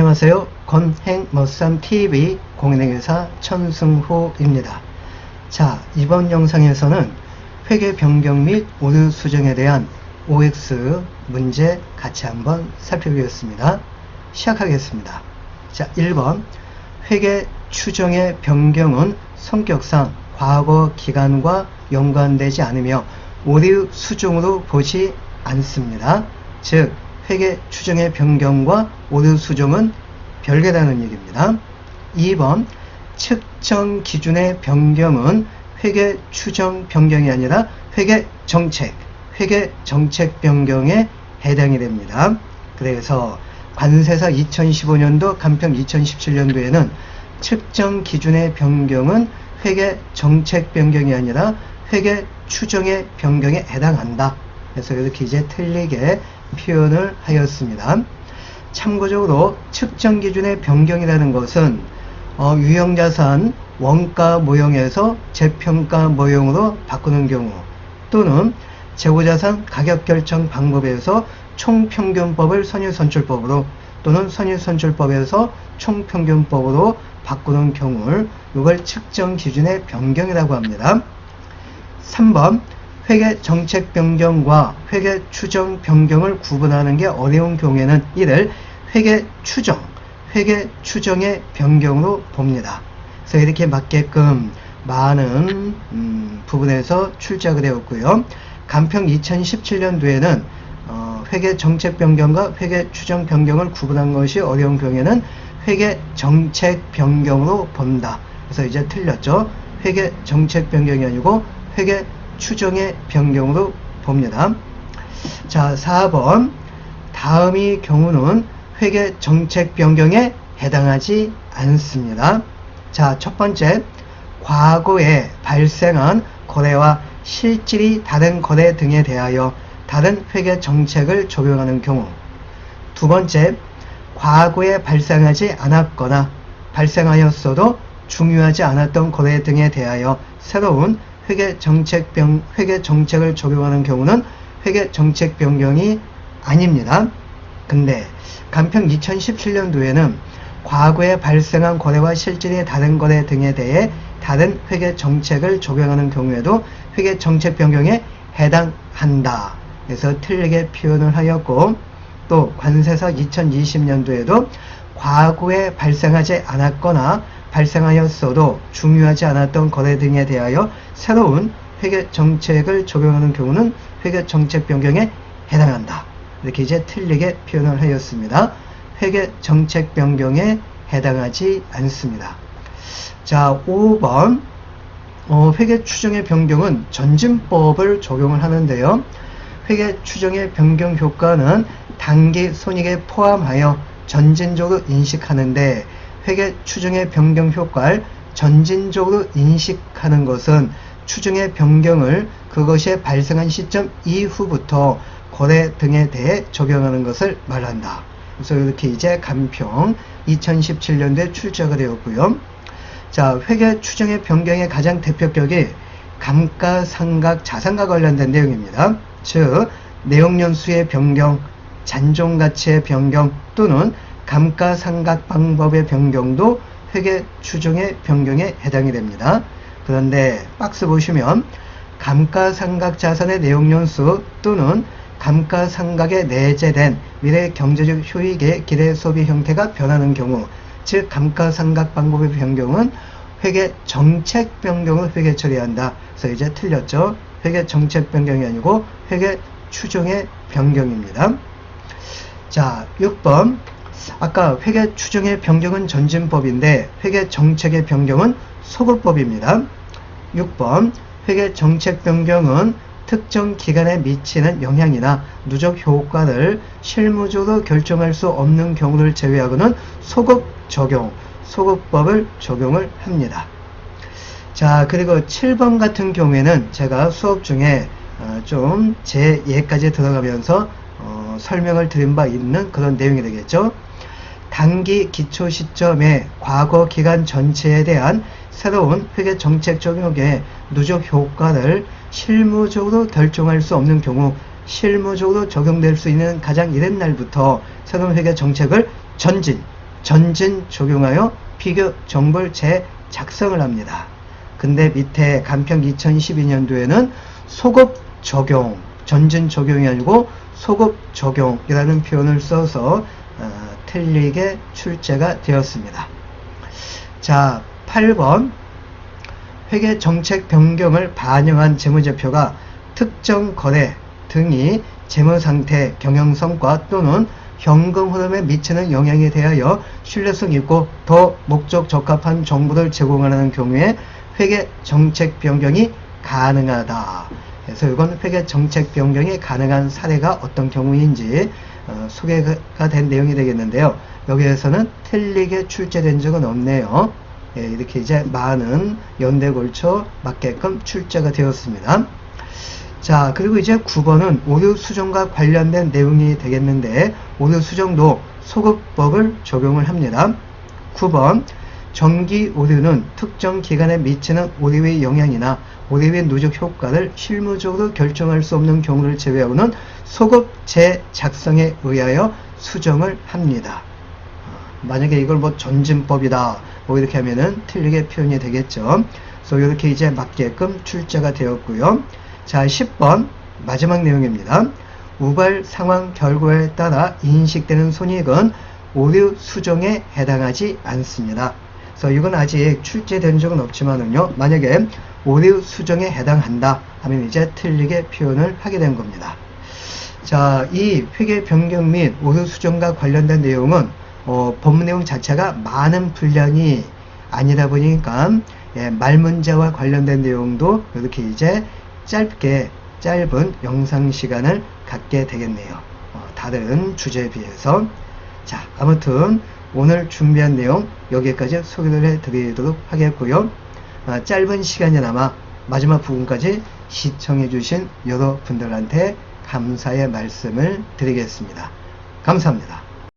안녕하세요. 건행머쌈TV 공인회계사 천승호입니다. 자, 이번 영상에서는 회계 변경 및 오류 수정에 대한 OX 문제 같이 한번 살펴보겠습니다. 시작하겠습니다. 자, 1번 회계 추정의 변경은 성격상 과거 기간과 연관되지 않으며 오류 수정으로 보지 않습니다. 즉 회계 추정의 변경과 오류 수정은 별개라는 얘기입니다. 2번 측정 기준의 변경은 회계 추정 변경이 아니라 회계 정책 변경에 해당이 됩니다. 그래서 관세사 2015년도 간평 2017년도에는 측정 기준의 변경은 회계 정책 변경이 아니라 회계 추정의 변경에 해당한다. 그래서 이렇게 이제 틀리게 표현을 하였습니다. 참고적으로 측정 기준의 변경이라는 것은 유형자산 원가 모형에서 재평가 모형으로 바꾸는 경우, 또는 재고자산 가격 결정 방법에서 총평균법을 선유선출법으로, 또는 선유선출법에서 총평균법으로 바꾸는 경우를 이걸 측정 기준의 변경이라고 합니다. 3번 회계 정책 변경과 회계 추정 변경을 구분하는 게 어려운 경우에는 이를 회계 추정의 변경으로 봅니다. 그래서 이렇게 맞게끔 많은 부분에서 출제가 되었고요. 간평 2017년도에는 회계 정책 변경과 회계 추정 변경을 구분한 것이 어려운 경우에는 회계 정책 변경으로 본다. 그래서 이제 틀렸죠. 회계 정책 변경이 아니고 회계 추정의 변경으로 봅니다. 자, 4번 다음의 경우는 회계 정책 변경에 해당하지 않습니다. 자, 첫 번째, 과거에 발생한 거래와 실질이 다른 거래 등에 대하여 다른 회계 정책을 적용하는 경우. 두 번째, 과거에 발생하지 않았거나 발생하였어도 중요하지 않았던 거래 등에 대하여 새로운 회계 정책을 적용하는 경우는 회계 정책 변경이 아닙니다. 근데 간평 2017년도에는 과거에 발생한 거래와 실질이 다른 거래 등에 대해 다른 회계 정책을 적용하는 경우에도 회계 정책 변경에 해당한다. 그래서 틀리게 표현을 하였고, 또 관세사 2020년도에도 과거에 발생하지 않았거나 발생하였어도 중요하지 않았던 거래 등에 대하여 새로운 회계 정책을 적용하는 경우는 회계 정책 변경에 해당한다. 이렇게 이제 틀리게 표현을 하였습니다. 회계 정책 변경에 해당하지 않습니다. 자, 5번 회계 추정의 변경은 전진법을 적용을 하는데요. 회계 추정의 변경 효과는 단기 손익에 포함하여 전진적으로 인식하는데, 회계 추정의 변경 효과를 전진적으로 인식하는 것은 추정의 변경을 그것이 발생한 시점 이후부터 거래 등에 대해 적용하는 것을 말한다. 그래서 이렇게 이제 간평 2017년도에 출제가 되었고요. 자, 회계 추정의 변경의 가장 대표격이 감가상각 자산과 관련된 내용입니다. 즉, 내용연수의 변경, 잔존가치의 변경, 또는 감가상각 방법의 변경도 회계 추정의 변경에 해당이 됩니다. 그런데 박스 보시면 감가상각 자산의 내용연수 또는 감가상각에 내재된 미래 경제적 효익의 기대 소비 형태가 변하는 경우, 즉 감가상각 방법의 변경은 회계 정책 변경을 회계 처리한다. 그래서 이제 틀렸죠. 회계 정책 변경이 아니고 회계 추정의 변경입니다. 자, 6번 아까 회계 추정의 변경은 전진법인데 회계 정책의 변경은 소급법입니다. 6번 회계 정책 변경은 특정 기간에 미치는 영향이나 누적 효과를 실무적으로 결정할 수 없는 경우를 제외하고는 소급법을 적용을 합니다. 자, 그리고 7번 같은 경우에는 제가 수업 중에 좀 제 예까지 들어가면서 설명을 드린 바 있는 그런 내용이 되겠죠. 단기 기초 시점에 과거 기간 전체에 대한 새로운 회계 정책 적용의 누적 효과를 실무적으로 결정할 수 없는 경우, 실무적으로 적용될 수 있는 가장 이른 날부터 새로운 회계 정책을 전진, 전진 적용하여 비교 정보를 재작성을 합니다. 근데 밑에 간편 2012년도에는 소급 적용, 전진 적용이 아니고 소급 적용이라는 표현을 써서 틀리게 출제가 되었습니다. 자, 8번 회계 정책 변경을 반영한 재무제표가 특정 거래 등이 재무상태, 경영성과 또는 현금 흐름에 미치는 영향에 대하여 신뢰성 있고 더 목적 적합한 정보를 제공하는 경우에 회계 정책 변경이 가능하다. 그래서 이건 회계 정책 변경이 가능한 사례가 어떤 경우인지 소개가 된 내용이 되겠는데요. 여기에서는 틀리게 출제된 적은 없네요. 예, 이렇게 이제 많은 연대에 걸쳐 맞게끔 출제가 되었습니다. 자, 그리고 이제 9번은 오류 수정과 관련된 내용이 되겠는데, 오류 수정도 소급법을 적용을 합니다. 9번 정기 오류는 특정 기간에 미치는 오류의 영향이나 오류의 누적 효과를 실무적으로 결정할 수 없는 경우를 제외하고는 소급 재작성에 의하여 수정을 합니다. 만약에 이걸 뭐 전진법이다 뭐 이렇게 하면은 틀리게 표현이 되겠죠. 그래서 이렇게 이제 맞게끔 출제가 되었고요. 자, 10번 마지막 내용입니다. 우발 상황 결과에 따라 인식되는 손익은 오류 수정에 해당하지 않습니다. 그래서 이건 아직 출제된 적은 없지만은요, 만약에 오류 수정에 해당한다 하면 이제 틀리게 표현을 하게 된 겁니다. 자, 이 회계 변경 및 오류 수정과 관련된 내용은 법문 내용 자체가 많은 분량이 아니다 보니까 말문제와 관련된 내용도 이렇게 이제 짧은 영상 시간을 갖게 되겠네요. 다른 주제에 비해서. 자, 아무튼 오늘 준비한 내용 여기까지 소개를 해드리도록 하겠고요. 짧은 시간이나마 마지막 부분까지 시청해주신 여러분들한테 감사의 말씀을 드리겠습니다. 감사합니다.